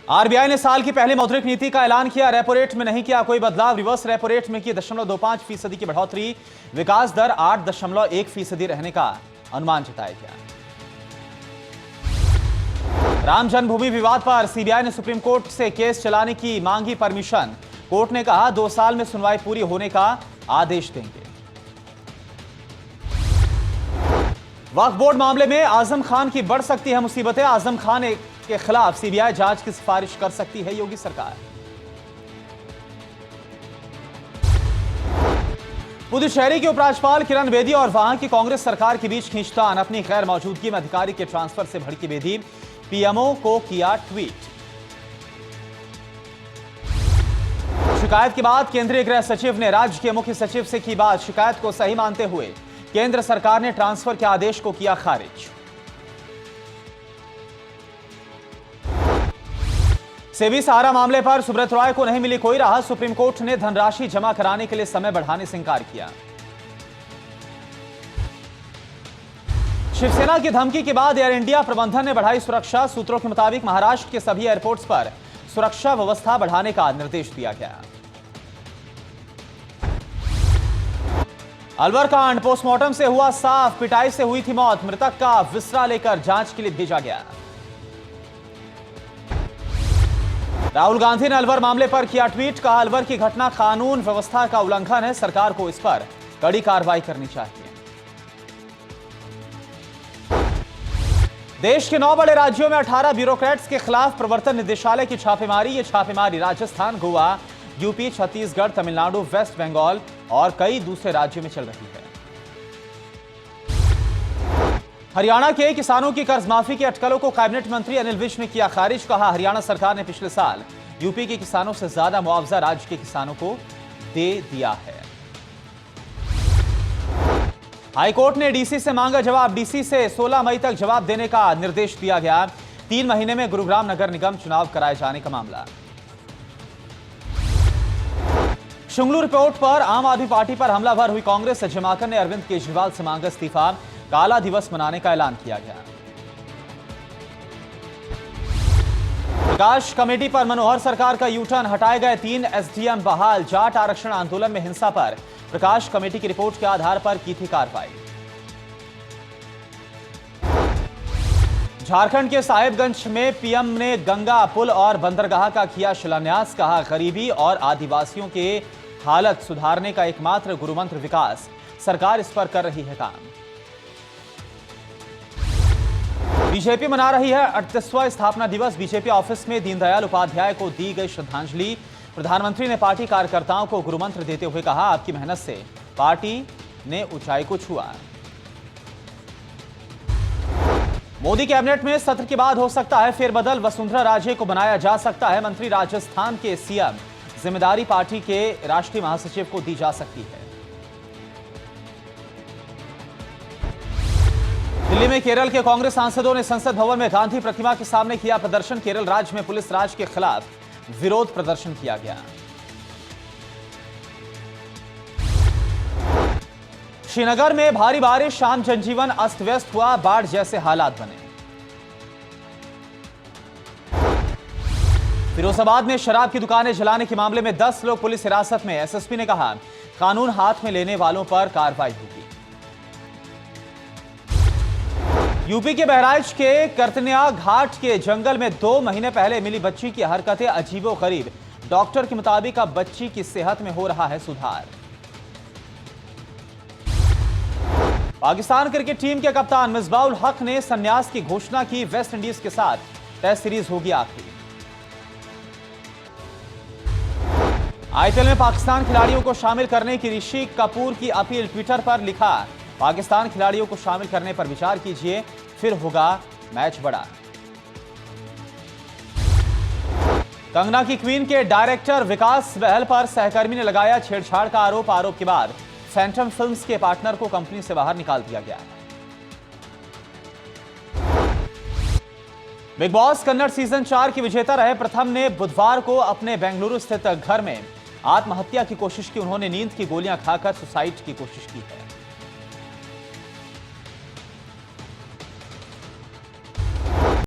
RBI ने साल की पहली मौद्रिक नीति का ऐलान किया। रेपो रेट में नहीं किया कोई बदलाव। रिवर्स रेपो रेट में की 0.25% की बढ़ोतरी। विकास दर 8.1% रहने का अनुमान जताया गया। राम जन्मभूमि विवाद पर सीबीआई ने सुप्रीम कोर्ट से केस चलाने की मांगी परमिशन। कोर्ट ने कहा 2 साल में सुनवाई पूरी होने का आदेश देंगे। वक्फ बोर्ड मामले में आजम खान की बढ़ सकती है मुसीबतें। आजम खान के खिलाफ सीबीआई जांच की सिफारिश कर सकती है योगी सरकार। पुदुचेरी के उपराज्यपाल किरण बेदी और वहां की कांग्रेस सरकार के बीच खींचतान। अपनी गैर मौजूदगी में अधिकारी के ट्रांसफर से भड़की बेदी। पीएमओ को किया ट्वीट। शिकायत के बाद केंद्रीय गृह सचिव ने राज्य के मुख्य सचिव से की बात। शिकायत को सही मानते हुए केंद्र सरकार ने ट्रांसफर के आदेश को किया खारिज। सेबी सहारा मामले पर सुब्रत रॉय को नहीं मिली कोई राहत। सुप्रीम कोर्ट ने धनराशि जमा कराने के लिए समय बढ़ाने से इंकार किया। शिवसेना की धमकी के बाद एयर इंडिया प्रबंधन ने बढ़ाई सुरक्षा। सूत्रों के मुताबिक महाराष्ट्र के सभी एयरपोर्ट्स पर सुरक्षा व्यवस्था बढ़ाने का निर्देश दिया गया। अलवर कांड पोस्टमार्टम से हुआ साफ। पिटाई से हुई थी मौत। मृतक का विसरा लेकर जांच के लिए भेजा गया। राहुल गांधी ने अलवर मामले पर किया ट्वीट। कहा अलवर की घटना कानून व्यवस्था का उल्लंघन है। सरकार को इस पर कड़ी कार्रवाई करनी चाहिए। देश के 9 बड़े राज्यों में 18 ब्यूरोक्रेट्स के खिलाफ प्रवर्तन निदेशालय की छापेमारी। ये छापेमारी राजस्थान, गोवा, यूपी, छत्तीसगढ़, तमिलनाडु, वेस्ट बंगाल और कई दूसरे राज्यों में चल रही है। हरियाणा के किसानों की कर्ज माफी की अटकलों को कैबिनेट मंत्री अनिल विज ने किया खारिज। कहा हरियाणा सरकार ने पिछले साल यूपी के किसानों से ज्यादा मुआवजा राज्य के किसानों को दे दिया है। हाईकोर्ट ने डीसी से मांगा जवाब। डीसी से 16 मई तक जवाब देने का निर्देश दिया गया। 3 महीने में गुरुग्राम नगर निगम चुनाव कराए जाने का मामला। शुंगलू रिपोर्ट पर आम आदमी पार्टी पर हमलावर हुई कांग्रेस। जमाकर ने अरविंद केजरीवाल से मांगा इस्तीफा। काला दिवस मनाने का ऐलान किया गया। प्रकाश कमेटी पर मनोहर सरकार का यूटर्न। हटाए गए 3 एसडीएम बहाल। जाट आरक्षण आंदोलन में हिंसा पर प्रकाश कमेटी की रिपोर्ट के आधार पर की थी कार्रवाई। झारखंड के साहिबगंज में पीएम ने गंगा पुल और बंदरगाह का किया शिलान्यास। कहा गरीबी और आदिवासियों के हालत सुधारने का एकमात्र गुरुमंत्र विकास। सरकार इस पर कर रही है काम। बीजेपी मना रही है 38वां स्थापना दिवस। बीजेपी ऑफिस में दीनदयाल उपाध्याय को दी गई श्रद्धांजलि। प्रधानमंत्री ने पार्टी कार्यकर्ताओं को गुरुमंत्र देते हुए कहा आपकी मेहनत से पार्टी ने ऊंचाई को छुआ। मोदी कैबिनेट में सत्र के बाद हो सकता है फेरबदल। वसुंधरा राजे को बनाया जा सकता है मंत्री। राजस्थान के सीएम जिम्मेदारी पार्टी के राष्ट्रीय महासचिव को दी जा सकती है। दिल्ली में केरल के कांग्रेस सांसदों ने संसद भवन में गांधी प्रतिमा के सामने किया प्रदर्शन। केरल राज्य में पुलिस राज के खिलाफ विरोध प्रदर्शन किया गया। श्रीनगर में भारी बारिश। शाम जनजीवन अस्त व्यस्त हुआ। बाढ़ जैसे हालात बने। फिरोजाबाद में शराब की दुकानें जलाने के मामले में 10 लोग पुलिस हिरासत में। एसएसपी ने कहा कानून हाथ में लेने वालों पर कार्रवाई होगी। यूपी के बहराइच के करतनिया घाट के जंगल में 2 महीने पहले मिली बच्ची की हरकतें अजीबोगरीब। डॉक्टर के मुताबिक अब बच्ची की सेहत में हो रहा है सुधार। पाकिस्तान क्रिकेट टीम के कप्तान मिसबाह उल हक ने संन्यास की घोषणा की। वेस्ट इंडीज के साथ टेस्ट सीरीज होगी आखिरी। आईपीएल में पाकिस्तान खिलाड़ियों को शामिल करने की ऋषि कपूर की अपील। ट्विटर पर लिखा पाकिस्तान खिलाड़ियों को शामिल करने पर विचार कीजिए, फिर होगा मैच बड़ा। कंगना की क्वीन के डायरेक्टर विकास बहल पर सहकर्मी ने लगाया छेड़छाड़ का आरोप। आरोप के बाद फैंटम फिल्म्स के पार्टनर को कंपनी से बाहर निकाल दिया गया। बिग बॉस कन्नड़ सीजन 4 की विजेता रहे प्रथम ने बुधवार को अपने बेंगलुरु स्थित घर में आत्महत्या की कोशिश की। उन्होंने नींद की गोलियां खाकर सुसाइड की कोशिश की है।